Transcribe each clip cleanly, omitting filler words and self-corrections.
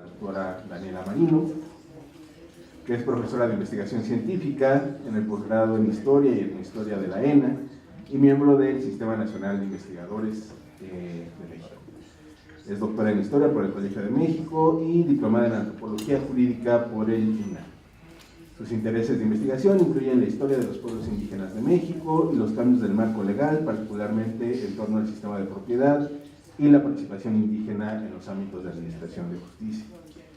doctora Daniela Marino, que es profesora de investigación científica en el posgrado en Historia y en Historia de la ENA y miembro del Sistema Nacional de Investigadores de México. Es doctora en Historia por el Colegio de México y diplomada en Antropología Jurídica por el INAH. Sus intereses de investigación incluyen la historia de los pueblos indígenas de México y los cambios del marco legal, particularmente en torno al sistema de propiedad y la participación indígena en los ámbitos de administración de justicia.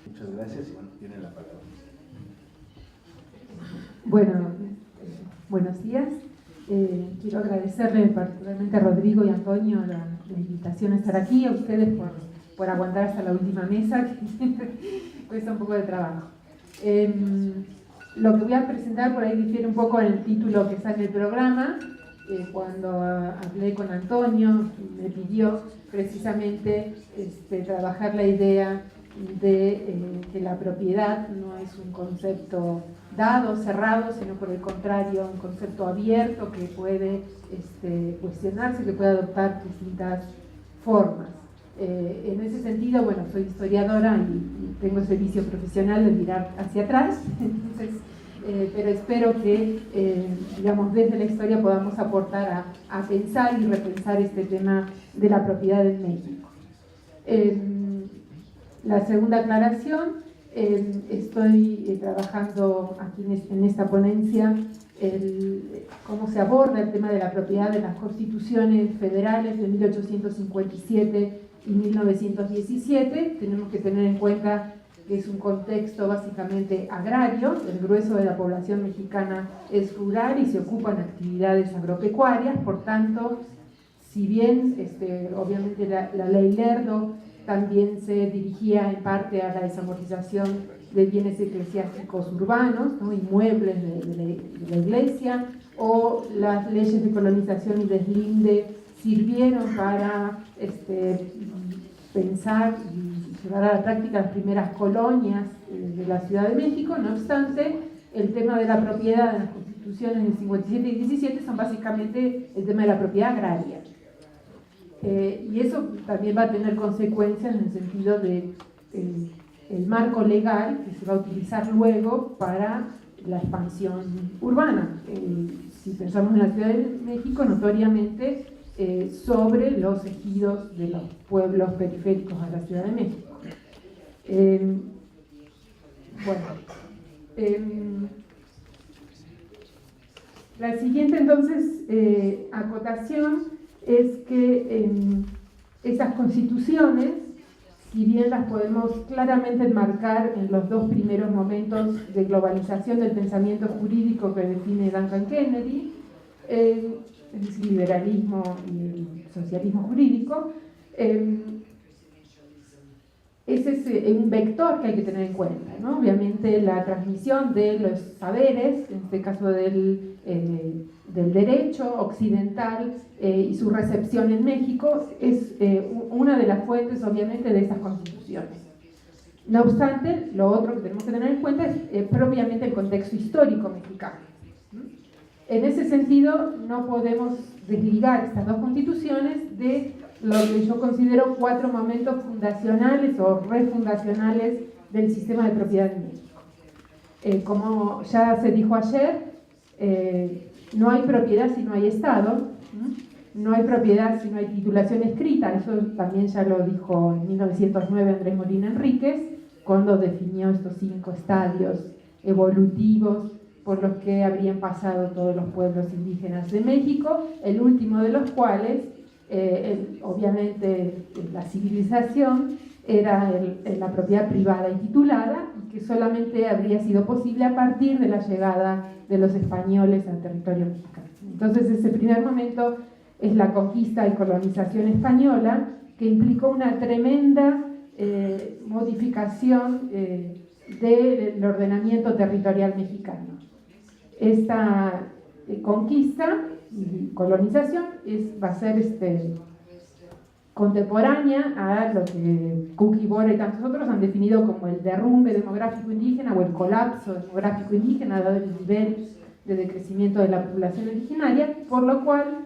Muchas gracias y bueno, tienen la palabra. Bueno, buenos días. Quiero agradecerle particularmente a Rodrigo y Antonio la invitación a estar aquí, a ustedes por aguantar hasta la última mesa, que cuesta un poco de trabajo. Lo que voy a presentar por ahí difiere un poco en el título que sale del programa. Cuando hablé con Antonio, me pidió precisamente trabajar la idea de que la propiedad no es un concepto dado, cerrado, sino por el contrario, un concepto abierto que puede cuestionarse, que puede adoptar distintas formas. En ese sentido, bueno, soy historiadora y tengo ese vicio profesional de mirar hacia atrás, entonces, pero espero que, digamos, desde la historia podamos aportar a pensar y repensar este tema de la propiedad en México. La segunda aclaración, estoy trabajando aquí en esta ponencia cómo se aborda el tema de la propiedad en las constituciones federales de 1857 y 1917. Tenemos que tener en cuenta que es un contexto básicamente agrario, el grueso de la población mexicana es rural y se ocupan actividades agropecuarias, por tanto, si bien obviamente la ley Lerdo también se dirigía en parte a la desamortización de bienes eclesiásticos urbanos, ¿no? Inmuebles de la iglesia, o las leyes de colonización y deslinde sirvieron para pensar y llevar a la práctica las primeras colonias de la Ciudad de México. No obstante, el tema de la propiedad en las constituciones del 57 y 17 son básicamente el tema de la propiedad agraria. Y eso también va a tener consecuencias en el sentido de el marco legal que se va a utilizar luego para la expansión urbana. Si pensamos en la Ciudad de México, notoriamente sobre los ejidos de los pueblos periféricos a la Ciudad de México. La siguiente entonces acotación es que esas constituciones, si bien las podemos claramente enmarcar en los dos primeros momentos de globalización del pensamiento jurídico que define Duncan Kennedy, es decir, liberalismo y socialismo jurídico, ese es un vector que hay que tener en cuenta, ¿no? Obviamente la transmisión de los saberes, en este caso del derecho occidental y su recepción en México, es una de las fuentes obviamente de esas constituciones. No obstante, lo otro que tenemos que tener en cuenta es propiamente el contexto histórico mexicano. En ese sentido, no podemos desligar estas dos constituciones de lo que yo considero 4 momentos fundacionales o refundacionales del sistema de propiedad en México. Como ya se dijo ayer, no hay propiedad si no hay Estado, no hay propiedad si no hay titulación escrita. Eso también ya lo dijo en 1909 Andrés Molina Enríquez, cuando definió estos 5 estadios evolutivos por los que habrían pasado todos los pueblos indígenas de México, el último de los cuales, obviamente la civilización, era la propiedad privada y titulada, y que solamente habría sido posible a partir de la llegada de los españoles al territorio mexicano. Entonces ese primer momento es la conquista y colonización española, que implicó una tremenda modificación del ordenamiento territorial mexicano. Esta conquista y colonización va a ser contemporánea a lo que Cook y Bora y tantos otros han definido como el derrumbe demográfico indígena o el colapso demográfico indígena, dado el nivel de decrecimiento de la población originaria, por lo cual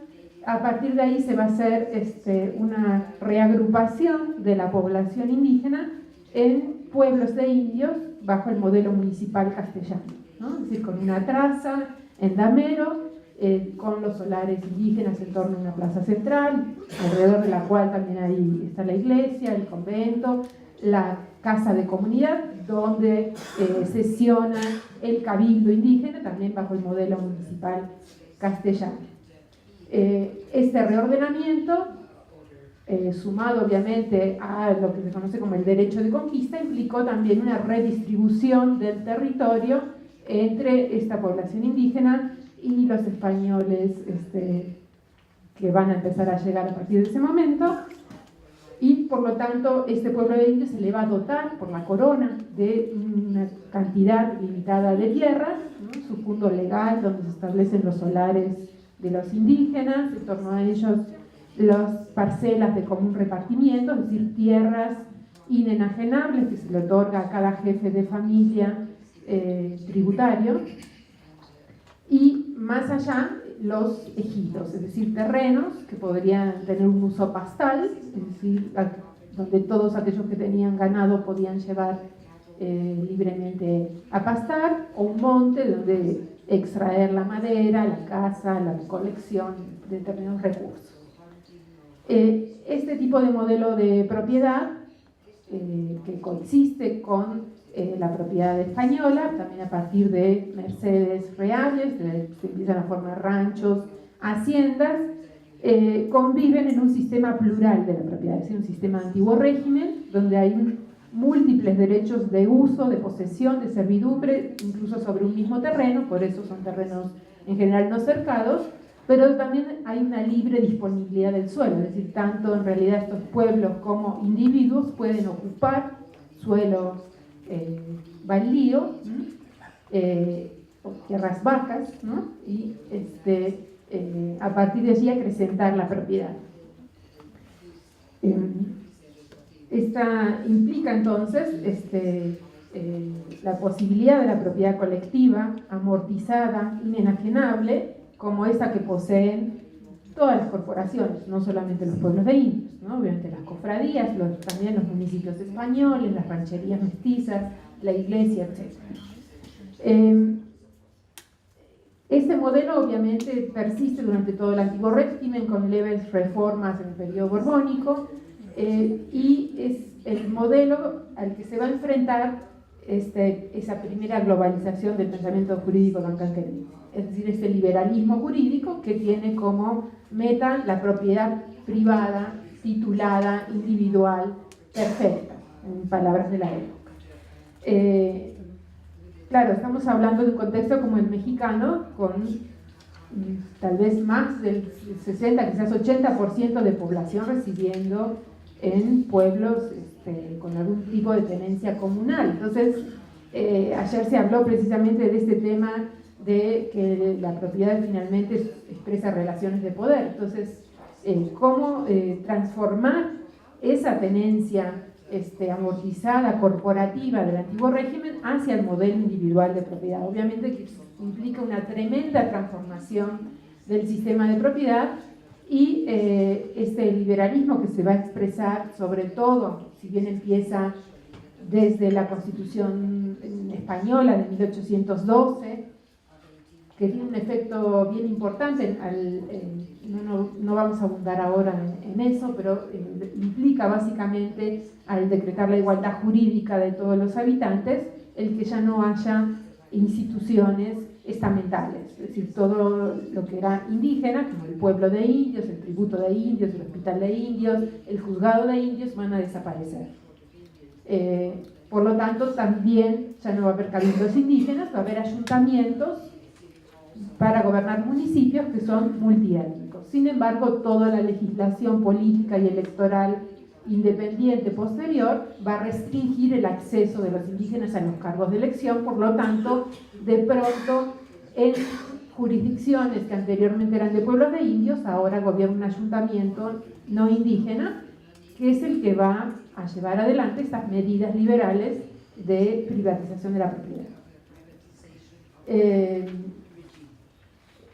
a partir de ahí se va a hacer una reagrupación de la población indígena en pueblos de indios bajo el modelo municipal castellano, ¿no? Es decir, con una traza en damero, con los solares indígenas en torno a una plaza central, alrededor de la cual también ahí está la iglesia, el convento, la casa de comunidad, donde sesiona el cabildo indígena, también bajo el modelo municipal castellano. Este reordenamiento, sumado obviamente a lo que se conoce como el derecho de conquista, implicó también una redistribución del territorio entre esta población indígena y los españoles que van a empezar a llegar a partir de ese momento, y por lo tanto este pueblo de indios se le va a dotar por la corona de una cantidad limitada de tierras, ¿no? Su fundo legal donde se establecen los solares de los indígenas, en torno a ellos las parcelas de común repartimiento, es decir, tierras inenajenables que se le otorga a cada jefe de familia tributario, y más allá los ejidos, es decir, terrenos que podrían tener un uso pastal, es decir, donde todos aquellos que tenían ganado podían llevar libremente a pastar, o un monte donde extraer la madera, la caza, la recolección de determinados recursos. Este tipo de modelo de propiedad que coexiste con la propiedad española, también a partir de mercedes reales, se empiezan a formar ranchos, haciendas, conviven en un sistema plural de la propiedad, es decir, un sistema de antiguo régimen, donde hay múltiples derechos de uso, de posesión, de servidumbre, incluso sobre un mismo terreno, por eso son terrenos en general no cercados, pero también hay una libre disponibilidad del suelo, es decir, tanto en realidad estos pueblos como individuos pueden ocupar suelos baldíos, o tierras vacas, ¿no? Y a partir de allí acrecentar la propiedad. Esta implica entonces la posibilidad de la propiedad colectiva, amortizada, inenajenable, como esa que poseen todas las corporaciones, no solamente los pueblos de indios, ¿no? Obviamente las cofradías, también los municipios españoles, las rancherías mestizas, la iglesia, etc. Este modelo obviamente persiste durante todo el antiguo régimen con leves reformas en el periodo borbónico, y es el modelo al que se va a enfrentar esa primera globalización del pensamiento jurídico tancanquerense, es decir, este liberalismo jurídico que tiene como meta la propiedad privada, titulada, individual, perfecta, en palabras de la época. Claro, estamos hablando de un contexto como el mexicano, con tal vez más del 60, quizás 80% de población residiendo en pueblos con algún tipo de tenencia comunal. Entonces, ayer se habló precisamente de este tema de que la propiedad finalmente expresa relaciones de poder. Entonces, cómo transformar esa tenencia amortizada, corporativa del antiguo régimen hacia el modelo individual de propiedad. Obviamente que implica una tremenda transformación del sistema de propiedad, y este liberalismo que se va a expresar sobre todo, si bien empieza desde la Constitución española de 1812, que tiene un efecto bien importante, no vamos a abundar ahora en eso, pero implica básicamente, al decretar la igualdad jurídica de todos los habitantes, el que ya no haya instituciones estamentales, es decir, todo lo que era indígena, como el pueblo de indios, el tributo de indios, el hospital de indios, el juzgado de indios, van a desaparecer. Por lo tanto, también ya no va a haber cabildos indígenas, va a haber ayuntamientos para gobernar municipios que son multiétnicos. Sin embargo, toda la legislación política y electoral independiente posterior va a restringir el acceso de los indígenas a los cargos de elección. Por lo tanto, de pronto, en jurisdicciones que anteriormente eran de pueblos de indios, ahora gobierna un ayuntamiento no indígena, que es el que va a llevar adelante estas medidas liberales de privatización de la propiedad.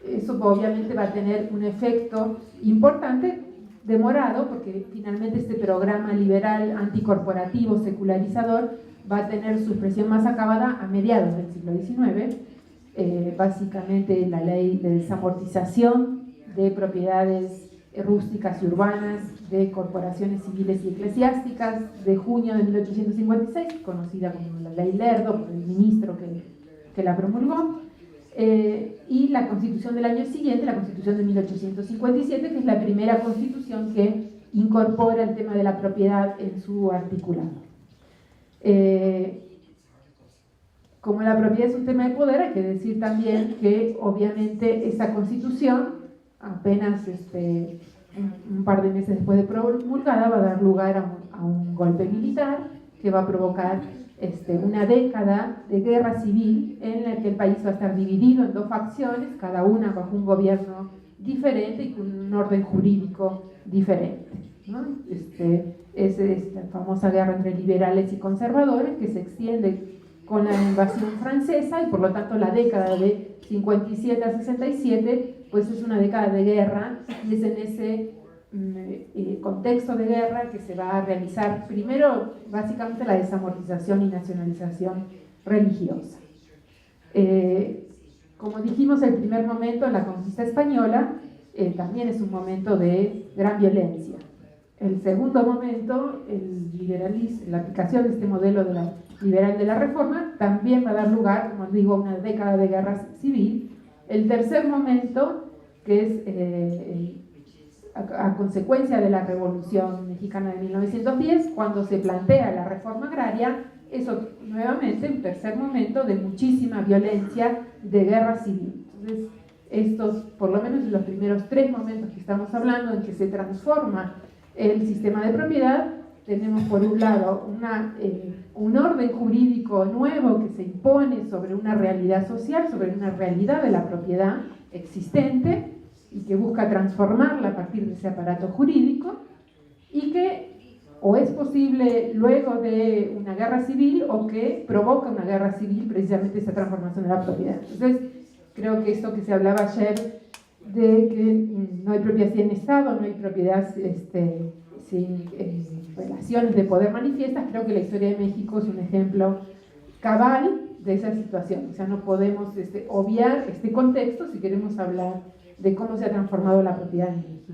Eso obviamente va a tener un efecto importante, demorado, porque finalmente este programa liberal anticorporativo secularizador va a tener su expresión más acabada a mediados del siglo XIX. Básicamente la ley de desamortización de propiedades rústicas y urbanas de corporaciones civiles y eclesiásticas de junio de 1856, conocida como la ley Lerdo por el ministro que la promulgó, y la constitución del año siguiente, la constitución de 1857, que es la primera constitución que incorpora el tema de la propiedad en su articulado. Como la propiedad es un tema de poder, hay que decir también que obviamente esa constitución, apenas un par de meses después de promulgada, va a dar lugar a un golpe militar que va a provocar una década de guerra civil en la que el país va a estar dividido en dos facciones, cada una bajo un gobierno diferente y con un orden jurídico diferente, ¿no? Es esta famosa guerra entre liberales y conservadores que se extiende con la invasión francesa, y por lo tanto la década de 57 a 67 pues es una década de guerra, y es en ese contexto de guerra que se va a realizar primero básicamente la desamortización y nacionalización religiosa. Como dijimos, el primer momento, la conquista española, también es un momento de gran violencia. El segundo momento, el liberalismo, la aplicación de este modelo de la liberal de la Reforma, también va a dar lugar, como digo, a una década de guerra civil. El tercer momento, que es a consecuencia de la Revolución Mexicana de 1910, cuando se plantea la reforma agraria, eso nuevamente un tercer momento de muchísima violencia, de guerra civil. Entonces, estos, por lo menos los primeros tres momentos que estamos hablando en que se transforma el sistema de propiedad, tenemos por un lado un orden jurídico nuevo que se impone sobre una realidad social, sobre una realidad de la propiedad existente y que busca transformarla a partir de ese aparato jurídico, y que o es posible luego de una guerra civil o que provoca una guerra civil precisamente esa transformación de la propiedad. Entonces, creo que esto que se hablaba ayer de que no hay propiedad sin Estado, no hay propiedad sin relaciones de poder manifiestas, creo que la historia de México es un ejemplo cabal de esa situación. O sea, no podemos obviar este contexto si queremos hablar de cómo se ha transformado la propiedad en México.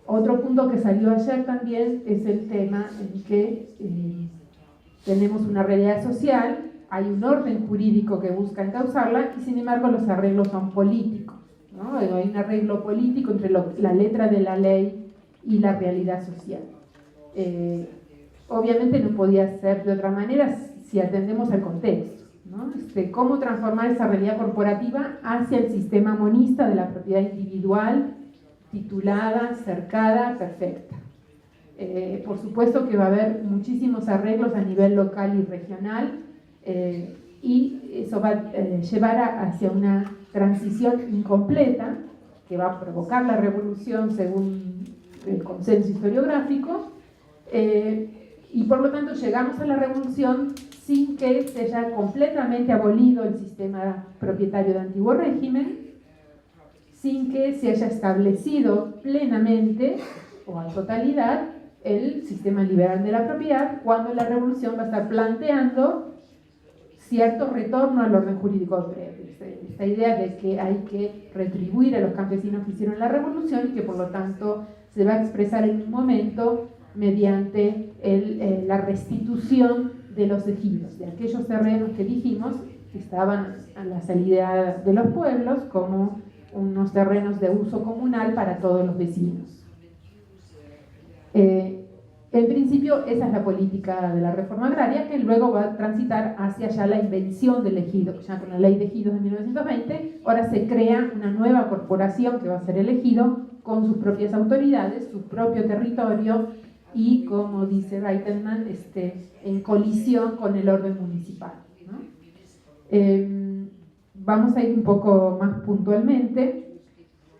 Otro punto que salió ayer también es el tema en que tenemos una realidad social, hay un orden jurídico que busca encauzarla y sin embargo los arreglos son políticos, ¿no? Hay un arreglo político entre la letra de la ley y la realidad social. Obviamente no podía ser de otra manera si atendemos al contexto, ¿no? Cómo transformar esa realidad corporativa hacia el sistema monista de la propiedad individual, titulada, cercada, perfecta. Por supuesto que va a haber muchísimos arreglos a nivel local y regional, y eso va a llevar hacia una transición incompleta que va a provocar la revolución según el consenso historiográfico, y por lo tanto llegamos a la revolución sin que se haya completamente abolido el sistema propietario de antiguo régimen, sin que se haya establecido plenamente o a totalidad el sistema liberal de la propiedad, cuando la revolución va a estar planteando cierto retorno al orden jurídico previo. Esta idea de que hay que retribuir a los campesinos que hicieron la revolución y que por lo tanto se va a expresar en un momento mediante la restitución de los ejidos, de aquellos terrenos que dijimos que estaban a la salida de los pueblos como unos terrenos de uso comunal para todos los vecinos. En principio esa es la política de la reforma agraria, que luego va a transitar hacia ya la invención del ejido. Ya con la ley de ejidos de 1920 ahora se crea una nueva corporación que va a ser el ejido con sus propias autoridades, su propio territorio y, como dice Reitelman, en colisión con el orden municipal, ¿no? Vamos a ir un poco más puntualmente.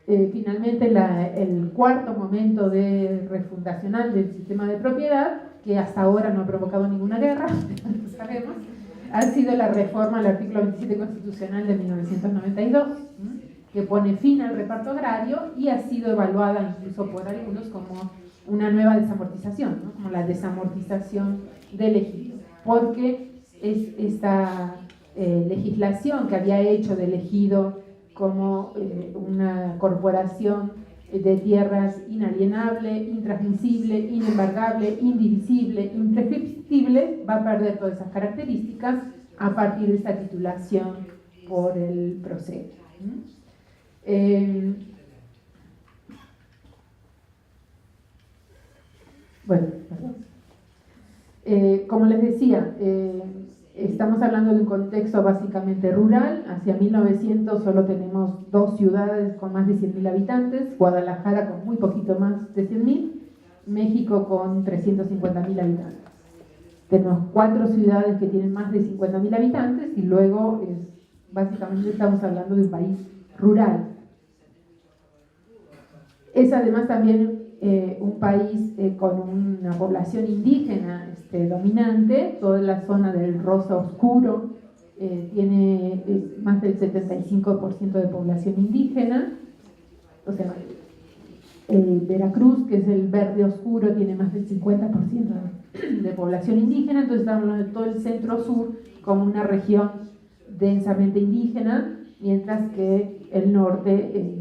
Finalmente, el cuarto momento refundacional del sistema de propiedad, que hasta ahora no ha provocado ninguna guerra, lo sabemos, ha sido la reforma al artículo 27 constitucional de 1992, que que pone fin al reparto agrario y ha sido evaluada incluso por algunos como una nueva desamortización, ¿no? Como la desamortización del ejido, porque es esta legislación que había hecho del ejido como una corporación de tierras inalienable, intransmisible, inembargable, indivisible, imprescriptible, va a perder todas esas características a partir de esta titulación por el proceso. Bueno, como les decía, estamos hablando de un contexto básicamente rural. Hacia 1900 solo tenemos 2 ciudades con más de 100.000 habitantes, Guadalajara con muy poquito más de 100.000, México con 350.000 habitantes. Tenemos 4 ciudades que tienen más de 50.000 habitantes y luego básicamente estamos hablando de un país rural. Es además también un país con una población indígena dominante. Toda la zona del Rosa Oscuro tiene más del 75% de población indígena. O sea, Veracruz, que es el verde oscuro, tiene más del 50% de población indígena. Entonces estamos hablando de todo el centro-sur como una región densamente indígena, mientras que el norte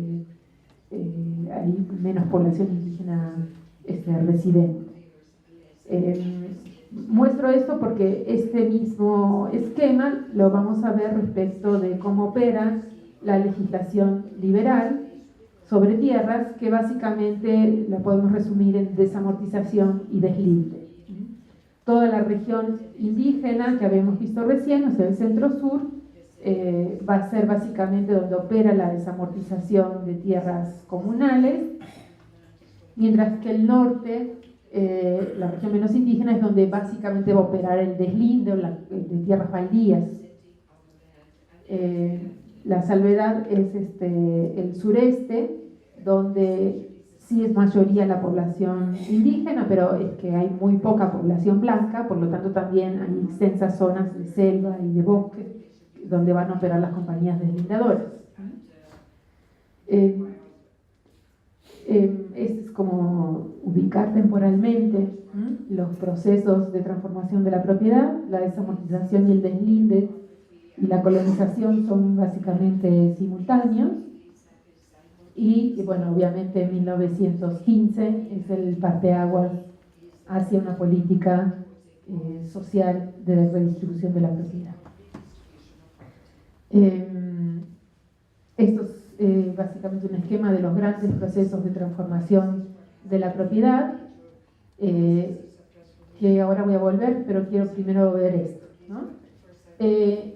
hay menos población indígena residente. Muestro esto porque este mismo esquema lo vamos a ver respecto de cómo opera la legislación liberal sobre tierras, que básicamente la podemos resumir en desamortización y deslinde. Toda la región indígena que habíamos visto recién, o sea, el centro-sur, va a ser básicamente donde opera la desamortización de tierras comunales, mientras que el norte, la región menos indígena, es donde básicamente va a operar el deslinde de tierras baldías. La salvedad es el sureste, donde sí es mayoría la población indígena, pero es que hay muy poca población blanca, por lo tanto también hay extensas zonas de selva y de bosque donde van a operar las compañías deslindadoras. Es como ubicar temporalmente los procesos de transformación de la propiedad. La desamortización y el deslinde y la colonización son básicamente simultáneos. Y bueno, obviamente 1915 es el parteaguas hacia una política social de redistribución de la propiedad. Esto es básicamente un esquema de los grandes procesos de transformación de la propiedad, que ahora voy a volver, pero quiero primero ver esto, ¿no?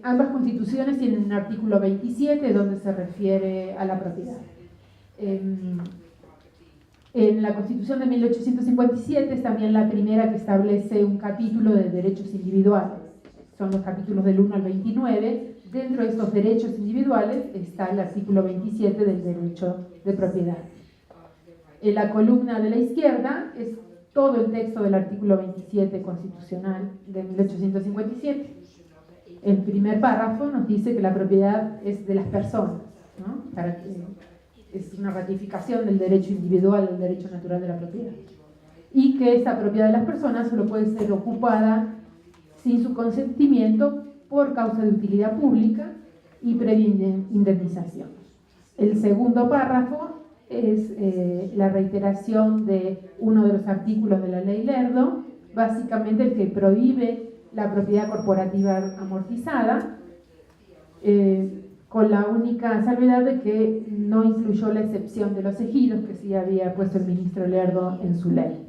Ambas constituciones tienen un artículo 27 donde se refiere a la propiedad. En la Constitución de 1857 es también la primera que establece un capítulo de derechos individuales. Son los capítulos del 1 al 29. Dentro de estos derechos individuales está el artículo 27 del derecho de propiedad. En la columna de la izquierda es todo el texto del artículo 27 constitucional de 1857. El primer párrafo nos dice que la propiedad es de las personas, ¿no? Es una ratificación del derecho individual, del derecho natural de la propiedad. Y que esa propiedad de las personas solo puede ser ocupada sin su consentimiento por causa de utilidad pública y previa indemnización. El segundo párrafo es la reiteración de uno de los artículos de la ley Lerdo, básicamente el que prohíbe la propiedad corporativa amortizada, con la única salvedad de que no incluyó la excepción de los ejidos que sí había puesto el ministro Lerdo en su ley.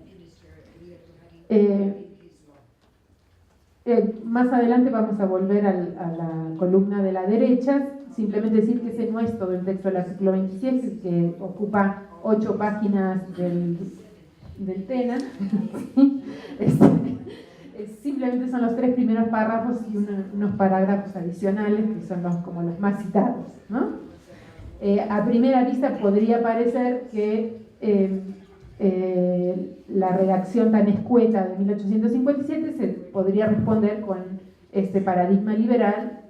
Más adelante vamos a volver a la columna de la derecha, simplemente decir que ese no es todo el texto del artículo 27, que ocupa 8 páginas del TENA. Simplemente son los 3 primeros párrafos y unos parágrafos adicionales que son como los más citados, ¿no? A primera vista podría parecer que la redacción tan escueta de 1857 se podría responder con este paradigma liberal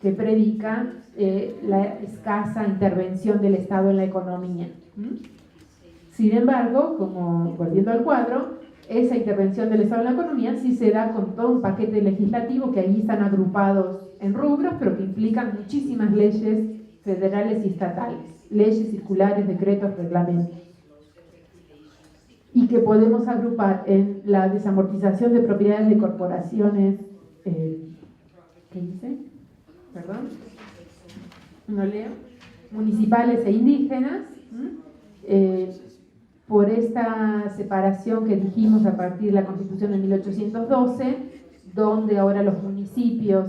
que predica la escasa intervención del Estado en la economía. Sin embargo, como volviendo al cuadro, esa intervención del Estado en la economía sí se da con todo un paquete legislativo que ahí están agrupados en rubros, pero que implican muchísimas leyes federales y estatales, leyes, circulares, decretos, reglamentos, y que podemos agrupar en la desamortización de propiedades de corporaciones, ¿qué dice? Perdón, no leo, municipales e indígenas, por esta separación que dijimos a partir de la Constitución de 1812, donde ahora los municipios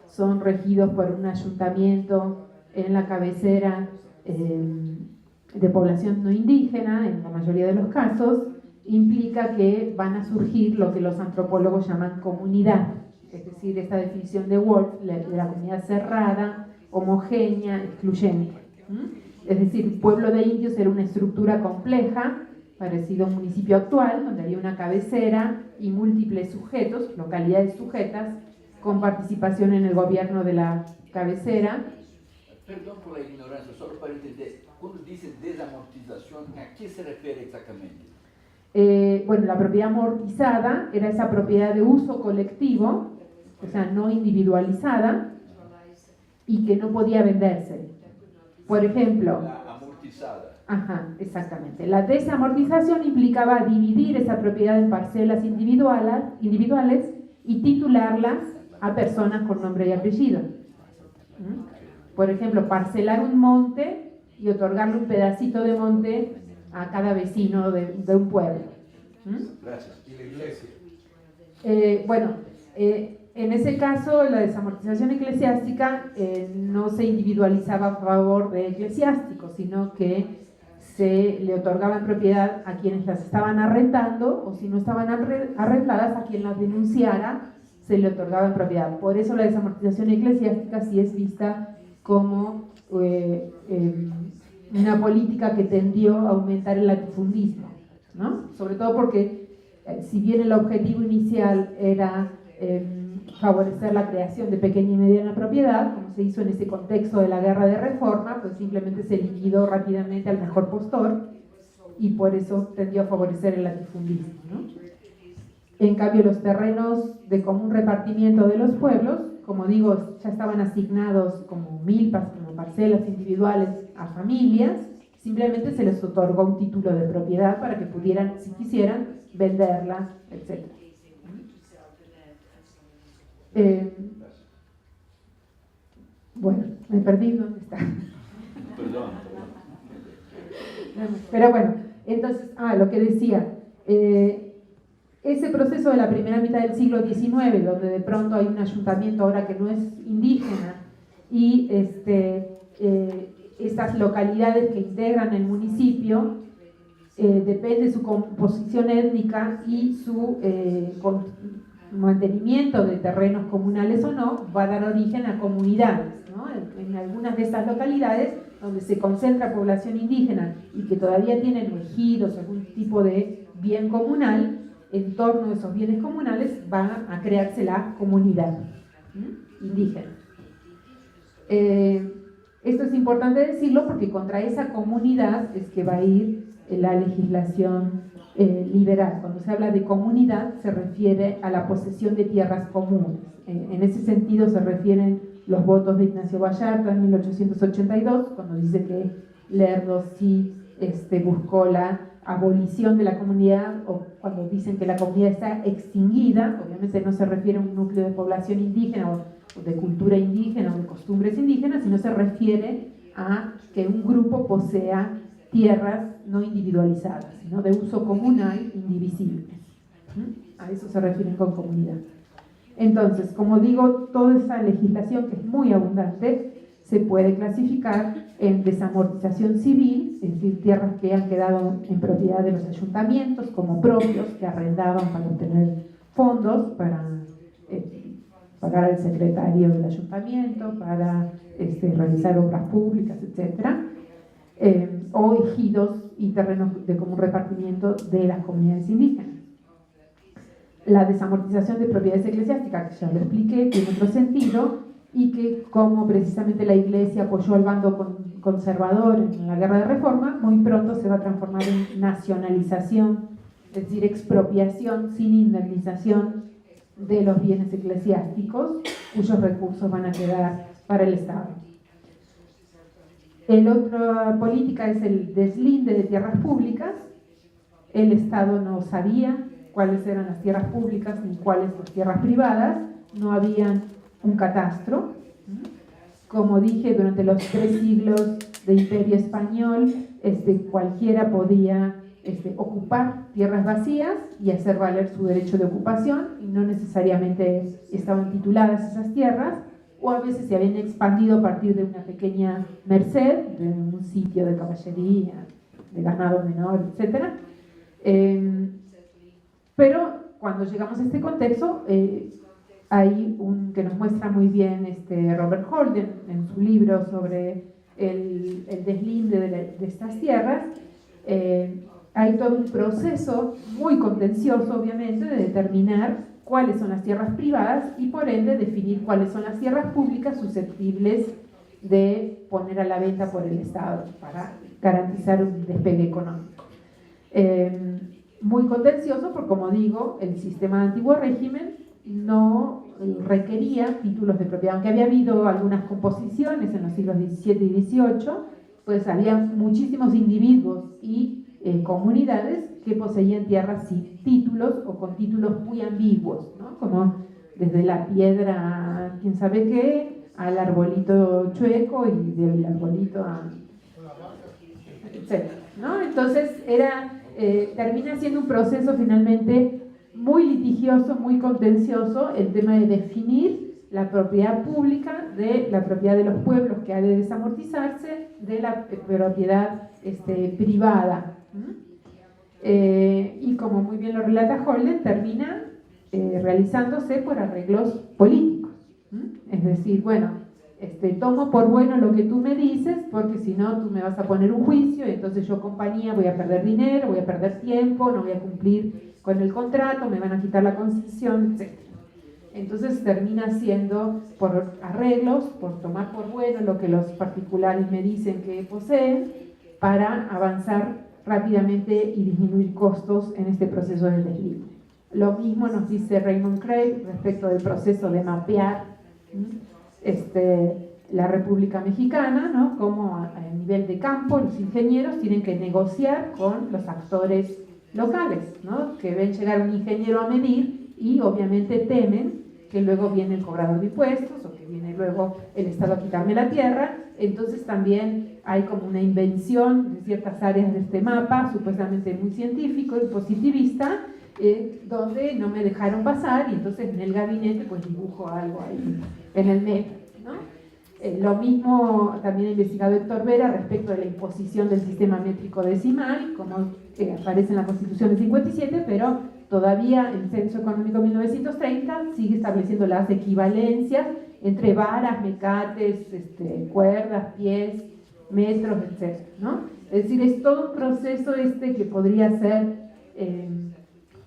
son regidos por un ayuntamiento en la cabecera de población no indígena, en la mayoría de los casos, implica que van a surgir lo que los antropólogos llaman comunidad, es decir, esta definición de Wolf, de la comunidad cerrada, homogénea, excluyente. Es decir, pueblo de indios era una estructura compleja, parecido a un municipio actual, donde había una cabecera y múltiples sujetos, localidades sujetas, con participación en el gobierno de la cabecera. Perdón por la ignorancia, solo para entender, cuando dice desamortización, ¿a qué se refiere exactamente? Bueno, la propiedad amortizada era esa propiedad de uso colectivo, o sea, no individualizada, y que no podía venderse. Por ejemplo, La amortizada. Ajá, exactamente. La desamortización implicaba dividir esa propiedad en parcelas individuales y titularlas a personas con nombre y apellido. Por ejemplo, parcelar un monte y otorgarle un pedacito de monte a cada vecino de un pueblo. Gracias. ¿Y la iglesia? En ese caso, la desamortización eclesiástica no se individualizaba a favor de eclesiásticos, sino que se le otorgaba en propiedad a quienes las estaban arrendando, o si no estaban arrendadas, a quien las denunciara, se le otorgaba en propiedad. Por eso la desamortización eclesiástica sí es vista como una política que tendió a aumentar el latifundismo, ¿no? Sobre todo porque, si bien el objetivo inicial era favorecer la creación de pequeña y mediana propiedad, como se hizo en ese contexto de la guerra de reforma, pues simplemente se liquidó rápidamente al mejor postor y por eso tendió a favorecer el latifundismo, ¿no? En cambio, los terrenos de común repartimiento de los pueblos, como digo, ya estaban asignados como milpas, como parcelas individuales a familias, simplemente se les otorgó un título de propiedad para que pudieran, si quisieran, venderla, etc. Bueno, me perdí, ¿dónde está? Perdón. Pero bueno, entonces, lo que decía, ese proceso de la primera mitad del siglo XIX, donde de pronto hay un ayuntamiento ahora que no es indígena, y estas localidades que integran el municipio, depende de su composición étnica y su mantenimiento de terrenos comunales o no, va a dar origen a comunidades, ¿no? En algunas de estas localidades donde se concentra población indígena y que todavía tienen ejidos, algún tipo de bien comunal, en torno a esos bienes comunales va a crearse la comunidad indígena. Esto es importante decirlo porque contra esa comunidad es que va a ir la legislación liberal. Cuando se habla de comunidad se refiere a la posesión de tierras comunes. En ese sentido se refieren los votos de Ignacio Vallarta en 1882, cuando dice que Lerdo sí buscó la abolición de la comunidad, o cuando dicen que la comunidad está extinguida. Obviamente no se refiere a un núcleo de población indígena o de cultura indígena o de costumbres indígenas, sino se refiere a que un grupo posea tierras no individualizadas, sino de uso comunal, indivisible. A eso se refieren con comunidad. Entonces, como digo, toda esa legislación, que es muy abundante, se puede clasificar en desamortización civil, es decir, tierras que han quedado en propiedad de los ayuntamientos como propios, que arrendaban para obtener fondos, para pagar al secretario del ayuntamiento, para realizar obras públicas, etcétera. O ejidos y terrenos de común repartimiento de las comunidades indígenas. La desamortización de propiedades eclesiásticas, que ya lo expliqué, tiene otro sentido, y que como precisamente la Iglesia apoyó al bando conservador en la Guerra de Reforma, muy pronto se va a transformar en nacionalización, es decir, expropiación sin indemnización de los bienes eclesiásticos, cuyos recursos van a quedar para el Estado. La otra política es el deslinde de tierras públicas. El Estado no sabía cuáles eran las tierras públicas ni cuáles las tierras privadas, no había un catastro. Como dije, durante los 3 siglos de Imperio Español, cualquiera podía ocupar tierras vacías y hacer valer su derecho de ocupación, y no necesariamente estaban tituladas esas tierras, o a veces se habían expandido a partir de una pequeña merced, de un sitio de caballería, de ganado menor, etc. Pero cuando llegamos a este contexto, hay un que nos muestra muy bien Robert Holden en su libro sobre el deslinde de estas tierras. Hay todo un proceso muy contencioso, obviamente, de determinar cuáles son las tierras privadas y por ende definir cuáles son las tierras públicas susceptibles de poner a la venta por el Estado para garantizar un despegue económico. Muy contencioso porque, como digo, el sistema de antiguo régimen no requería títulos de propiedad, aunque había habido algunas composiciones en los siglos XVII y XVIII, pues había muchísimos individuos y comunidades que poseían tierras sin títulos o con títulos muy ambiguos, ¿no? Como desde la piedra, quién sabe qué, al arbolito chueco y del arbolito a... etcétera, ¿no? Entonces termina siendo un proceso finalmente muy litigioso, muy contencioso, el tema de definir la propiedad pública de la propiedad de los pueblos que ha de desamortizarse, de la propiedad privada. Y como muy bien lo relata Holden, termina realizándose por arreglos políticos. Es decir, bueno, tomo por bueno lo que tú me dices, porque si no tú me vas a poner un juicio y entonces yo, compañía, voy a perder dinero, voy a perder tiempo, no voy a cumplir con el contrato, me van a quitar la concesión, etc. Entonces termina siendo por arreglos, por tomar por bueno lo que los particulares me dicen que poseen, para avanzar rápidamente y disminuir costos en este proceso de deslinde. Lo mismo nos dice Raymond Craig respecto del proceso de mapear la República Mexicana, ¿no? Como a nivel de campo los ingenieros tienen que negociar con los actores locales, ¿no? Que ven llegar un ingeniero a medir y obviamente temen que luego viene el cobrador de impuestos o que viene luego el Estado a quitarme la tierra. Entonces también hay como una invención de ciertas áreas de este mapa, supuestamente muy científico y positivista, donde no me dejaron pasar y entonces en el gabinete pues dibujo algo ahí en el medio, ¿no? Lo mismo también ha investigado Héctor Vera respecto de la imposición del sistema métrico decimal, como aparece en la Constitución del 57, pero todavía el Censo Económico 1930 sigue estableciendo las equivalencias entre varas, mecates, cuerdas, pies, metros, etc., ¿no? Es decir, es todo un proceso que podría ser,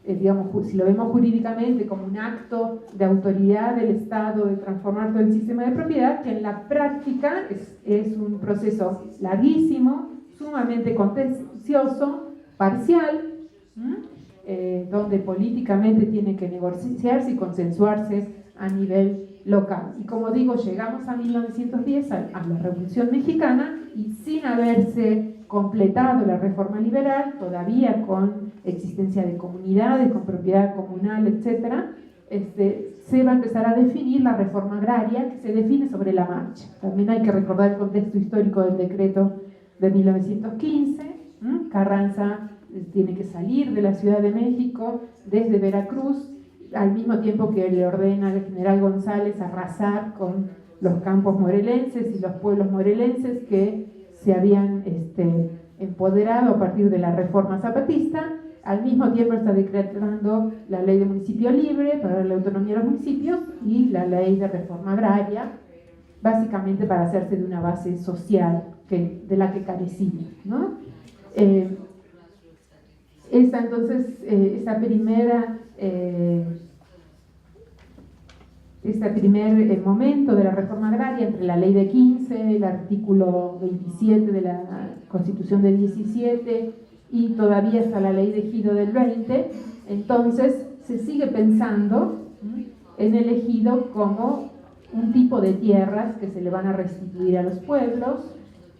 digamos, si lo vemos jurídicamente como un acto de autoridad del Estado de transformar todo el sistema de propiedad, que en la práctica es un proceso larguísimo, sumamente contencioso, parcial, donde políticamente tiene que negociarse y consensuarse a nivel local. Y como digo, llegamos a 1910, a la Revolución Mexicana, y sin haberse completado la reforma liberal, todavía con existencia de comunidades, con propiedad comunal, etc., se va a empezar a definir la reforma agraria, que se define sobre la marcha. También hay que recordar el contexto histórico del decreto de 1915. Carranza tiene que salir de la Ciudad de México desde Veracruz, al mismo tiempo que le ordena al general González arrasar con los campos morelenses y los pueblos morelenses que se habían empoderado a partir de la reforma zapatista. Al mismo tiempo está decretando la ley de municipio libre para la autonomía de los municipios y la ley de reforma agraria, básicamente para hacerse de una base social de la que carecía, ¿no? Esta primera este primer momento de la reforma agraria entre la ley de 15, el artículo 27 de la Constitución del 17 y todavía hasta la ley de ejido del 20, entonces se sigue pensando en el ejido como un tipo de tierras que se le van a restituir a los pueblos,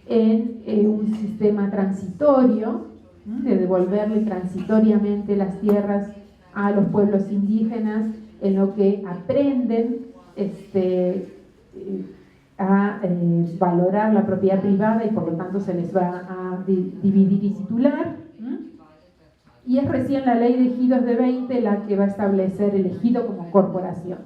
en un sistema transitorio, de devolverle transitoriamente las tierras a los pueblos indígenas, en lo que aprenden a valorar la propiedad privada y por lo tanto se les va a dividir y titular. Y es recién la ley de ejidos de 20 la que va a establecer el ejido como corporación.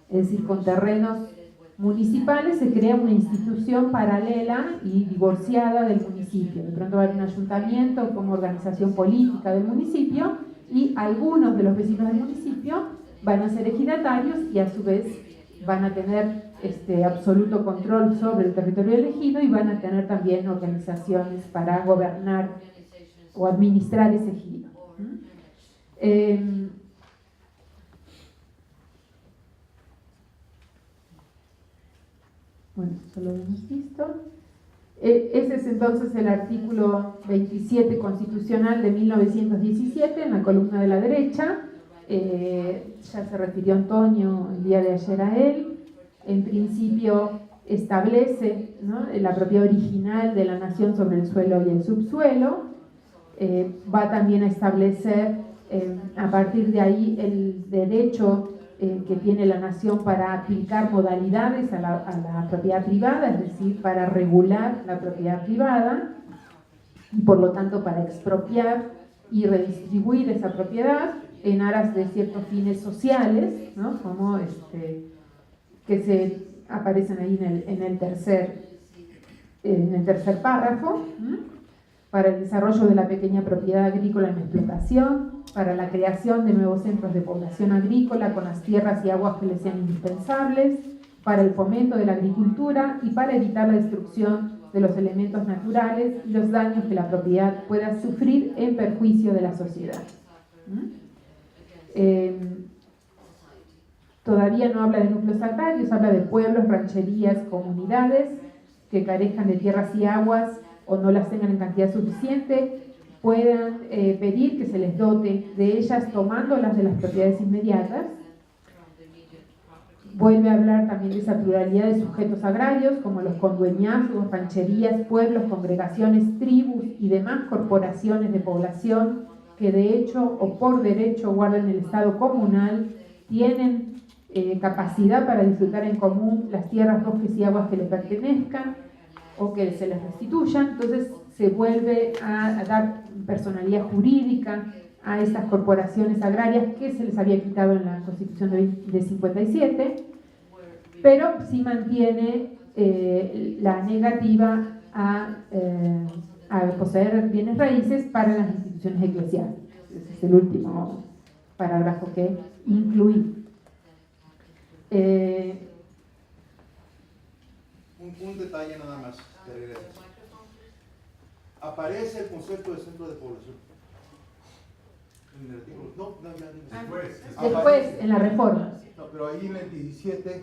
Es decir, con terrenos municipales se crea una institución paralela y divorciada del municipio. De pronto va a haber un ayuntamiento como organización política del municipio y algunos de los vecinos del municipio van a ser ejidatarios y a su vez van a tener absoluto control sobre el territorio elegido y van a tener también organizaciones para gobernar o administrar ese ejido. Bueno, eso lo hemos visto. Ese es entonces el artículo 27 constitucional de 1917, en la columna de la derecha. Ya se refirió Antonio el día de ayer a él. En principio establece, ¿no?, la propiedad original de la nación sobre el suelo y el subsuelo. Va también a establecer a partir de ahí el derecho que tiene la nación para aplicar modalidades a la propiedad privada, es decir, para regular la propiedad privada y por lo tanto para expropiar y redistribuir esa propiedad en aras de ciertos fines sociales, ¿no?, como que se aparecen ahí en el tercer párrafo, para el desarrollo de la pequeña propiedad agrícola en explotación, para la creación de nuevos centros de población agrícola con las tierras y aguas que les sean indispensables, para el fomento de la agricultura y para evitar la destrucción de los elementos naturales y los daños que la propiedad pueda sufrir en perjuicio de la sociedad. Todavía no habla de núcleos agrarios, habla de pueblos, rancherías, comunidades que carezcan de tierras y aguas o no las tengan en cantidad suficiente, puedan pedir que se les dote de ellas tomándolas de las propiedades inmediatas. Vuelve a hablar también de esa pluralidad de sujetos agrarios, como los condueñazgos, rancherías, pueblos, congregaciones, tribus y demás corporaciones de población que de hecho o por derecho guardan el estado comunal, tienen capacidad para disfrutar en común las tierras, bosques y aguas que les pertenezcan o que se les restituyan. Entonces se vuelve a dar personalidad jurídica a estas corporaciones agrarias que se les había quitado en la Constitución de 57, pero sí mantiene la negativa a poseer bienes raíces para las instituciones eclesiásticas. Ese es el último parágrafo que incluí. Un detalle nada más. Aparece el concepto de centro de población en el artículo. Después, en la reforma. No, pero ahí en el 17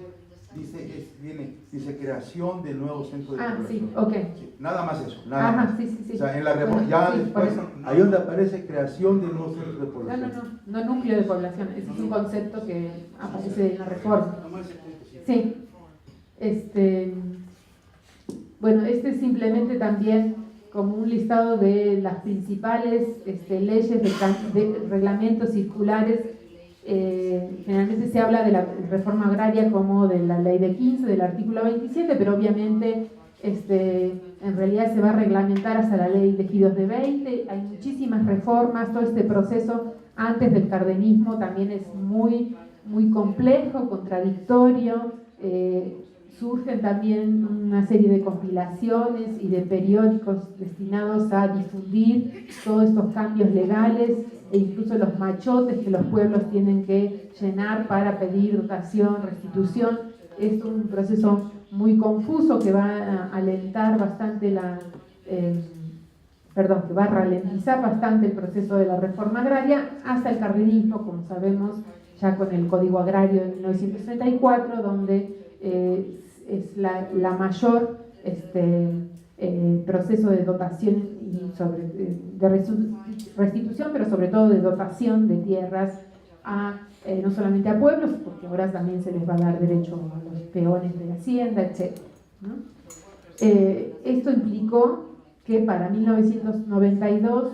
dice creación de nuevo centro de población. Sí, ok. Sí, nada más eso. Nada más. Sí. O sea, en la reforma, Bueno, ya sí, después, ahí donde aparece creación de nuevo centro de población. No núcleo de población. Ese es un concepto que aparece en la reforma. Sí. Bueno, este es simplemente también como un listado de las principales leyes de reglamentos circulares. Generalmente se habla de la reforma agraria como de la ley de 15, del artículo 27, pero obviamente en realidad se va a reglamentar hasta la ley de ejidos de 20. Hay muchísimas reformas. Todo este proceso antes del cardenismo también es muy, muy complejo, contradictorio. Surgen también una serie de compilaciones y de periódicos destinados a difundir todos estos cambios legales e incluso los machotes que los pueblos tienen que llenar para pedir dotación, restitución. Es un proceso muy confuso que va a alentar bastante que va a ralentizar bastante el proceso de la reforma agraria hasta el cardenismo, como sabemos, ya con el Código Agrario de 1934, donde es la mayor proceso de dotación y de restitución, pero sobre todo de dotación de tierras no solamente a pueblos, porque ahora también se les va a dar derecho a los peones de la hacienda, etc., ¿no? Esto implicó que para 1992,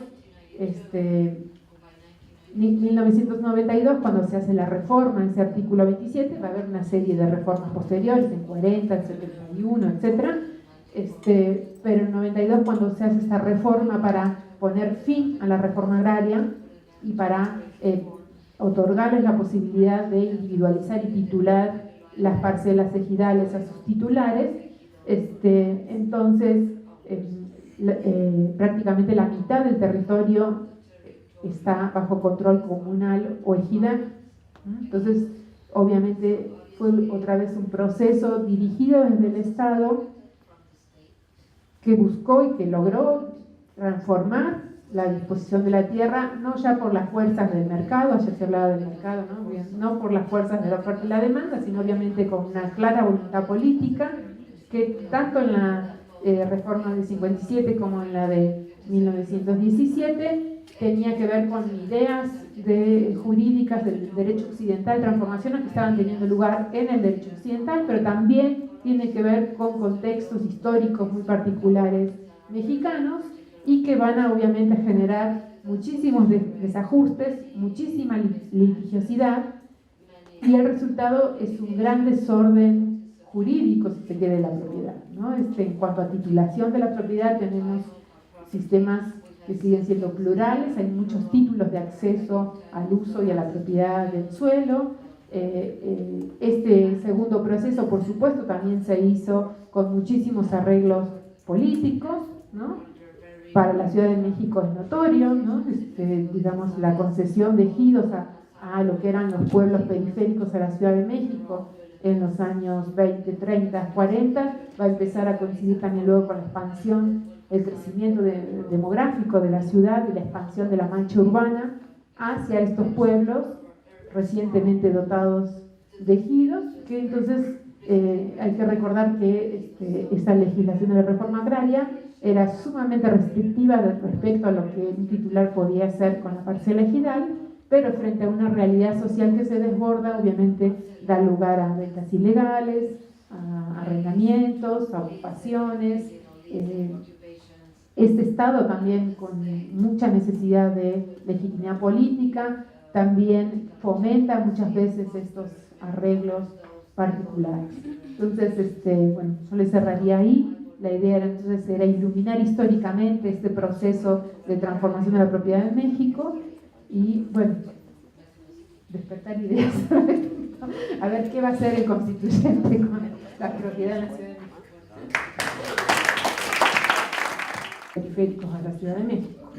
cuando se hace la reforma en ese artículo 27, va a haber una serie de reformas posteriores, en 40, en 71, etc. Pero en 92, cuando se hace esta reforma para poner fin a la reforma agraria y para otorgarles la posibilidad de individualizar y titular las parcelas ejidales a sus titulares, entonces prácticamente la mitad del territorio está bajo control comunal o ejidal, ¿no? Entonces, obviamente fue otra vez un proceso dirigido desde el Estado que buscó y que logró transformar la disposición de la tierra, no ya por las fuerzas del mercado, ayer se hablaba del mercado, no por las fuerzas de la oferta y la demanda, sino obviamente con una clara voluntad política, que tanto en la reforma del 57 como en la de 1917 tenía que ver con ideas jurídicas del derecho occidental, transformaciones que estaban teniendo lugar en el derecho occidental, pero también tiene que ver con contextos históricos muy particulares mexicanos y que van a obviamente generar muchísimos desajustes, muchísima litigiosidad, y el resultado es un gran desorden jurídico, si se quiere, de la propiedad, ¿no? En cuanto a titulación de la propiedad, tenemos sistemas que siguen siendo plurales, hay muchos títulos de acceso al uso y a la propiedad del suelo. Este segundo proceso, por supuesto, también se hizo con muchísimos arreglos políticos, ¿no? Para la Ciudad de México es notorio, ¿no? Digamos, la concesión de ejidos a lo que eran los pueblos periféricos a la Ciudad de México en los años 20, 30, 40, va a empezar a coincidir también luego con la expansión, el crecimiento demográfico de la ciudad y la expansión de la mancha urbana hacia estos pueblos recientemente dotados de ejidos, que entonces hay que recordar que esta legislación de la reforma agraria era sumamente restrictiva respecto a lo que un titular podía hacer con la parcela ejidal, pero frente a una realidad social que se desborda, obviamente da lugar a ventas ilegales, a arrendamientos, a ocupaciones. Este Estado también, con mucha necesidad de legitimidad política, también fomenta muchas veces estos arreglos particulares. Entonces, bueno, yo le cerraría ahí. La idea era iluminar históricamente este proceso de transformación de la propiedad en México y, bueno, despertar ideas a ver qué va a hacer el constituyente con la propiedad en la Ciudad de México. Periféricos a la Ciudad de México.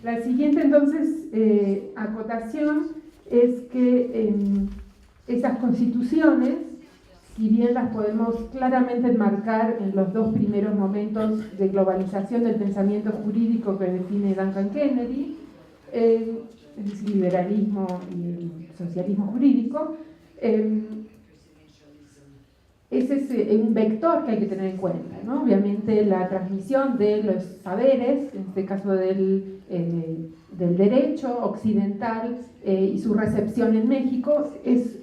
La siguiente, entonces, acotación es que esas constituciones, si bien las podemos claramente enmarcar en los dos primeros momentos de globalización del pensamiento jurídico que define Duncan Kennedy, el liberalismo y el socialismo jurídico, ese es un vector que hay que tener en cuenta, ¿no? Obviamente la transmisión de los saberes, en este caso del derecho occidental y su recepción en México, es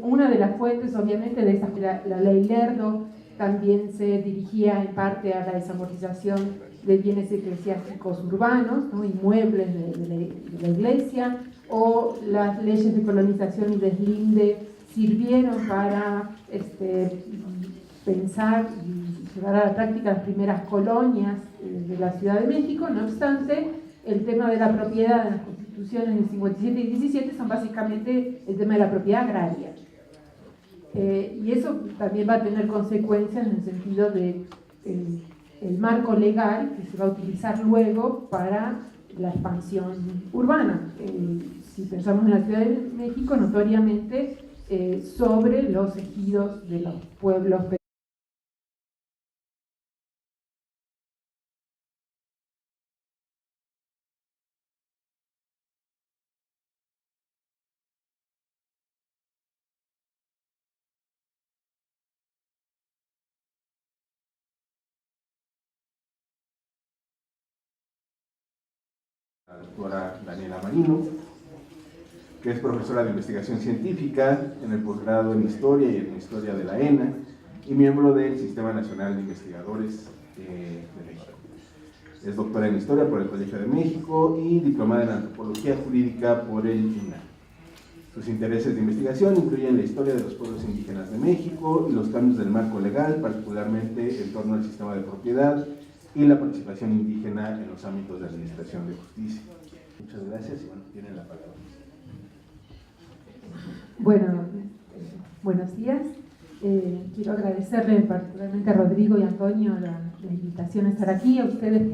una de las fuentes, obviamente, de la ley Lerdo. También se dirigía en parte a la desamortización de bienes eclesiásticos urbanos, ¿no? Inmuebles de la iglesia, o las leyes de colonización y deslinde sirvieron para pensar y llevar a la práctica las primeras colonias de la Ciudad de México. No obstante, el tema de la propiedad en las constituciones del 57 y 17 son básicamente el tema de la propiedad agraria. Y eso también va a tener consecuencias en el sentido de el marco legal que se va a utilizar luego para la expansión urbana. Si pensamos en la Ciudad de México, notoriamente sobre los ejidos de los pueblos doctora Daniela Marino, que es profesora de investigación científica en el posgrado en Historia y en Historia de la ENA y miembro del Sistema Nacional de Investigadores de México. Es doctora en Historia por el Colegio de México y diplomada en Antropología Jurídica por el INAH. Sus intereses de investigación incluyen la historia de los pueblos indígenas de México y los cambios del marco legal, particularmente en torno al sistema de propiedad y la participación indígena en los ámbitos de administración de justicia. Muchas gracias y bueno, tienen la palabra. Bueno, buenos días. Quiero agradecerle particularmente a Rodrigo y Antonio la invitación a estar aquí, a ustedes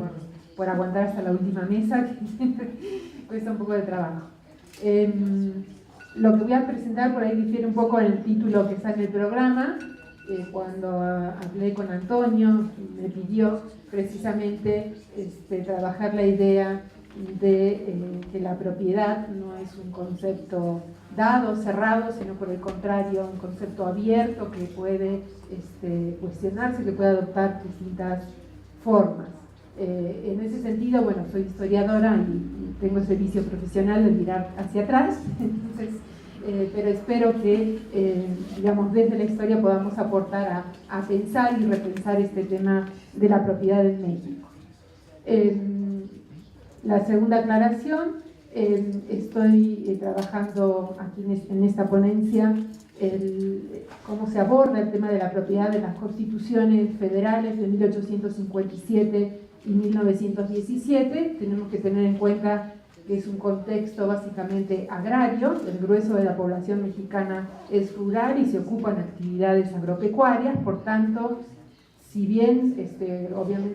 por aguantar hasta la última mesa, que cuesta un poco de trabajo. Lo que voy a presentar por ahí difiere un poco en el título que está en el programa. Cuando hablé con Antonio, me pidió precisamente trabajar la idea de que la propiedad no es un concepto dado, cerrado, sino por el contrario, un concepto abierto que puede cuestionarse, que puede adoptar distintas formas. En ese sentido, bueno, soy historiadora y tengo ese vicio profesional de mirar hacia atrás, entonces, pero espero que, digamos, desde la historia podamos aportar a pensar y repensar este tema de la propiedad en México. La segunda aclaración, estoy trabajando aquí en esta ponencia cómo se aborda el tema de la propiedad de las constituciones federales de 1857 y 1917. Tenemos que tener en cuenta que es un contexto básicamente agrario, el grueso de la población mexicana es rural y se ocupa en actividades agropecuarias, por tanto, si bien obviamente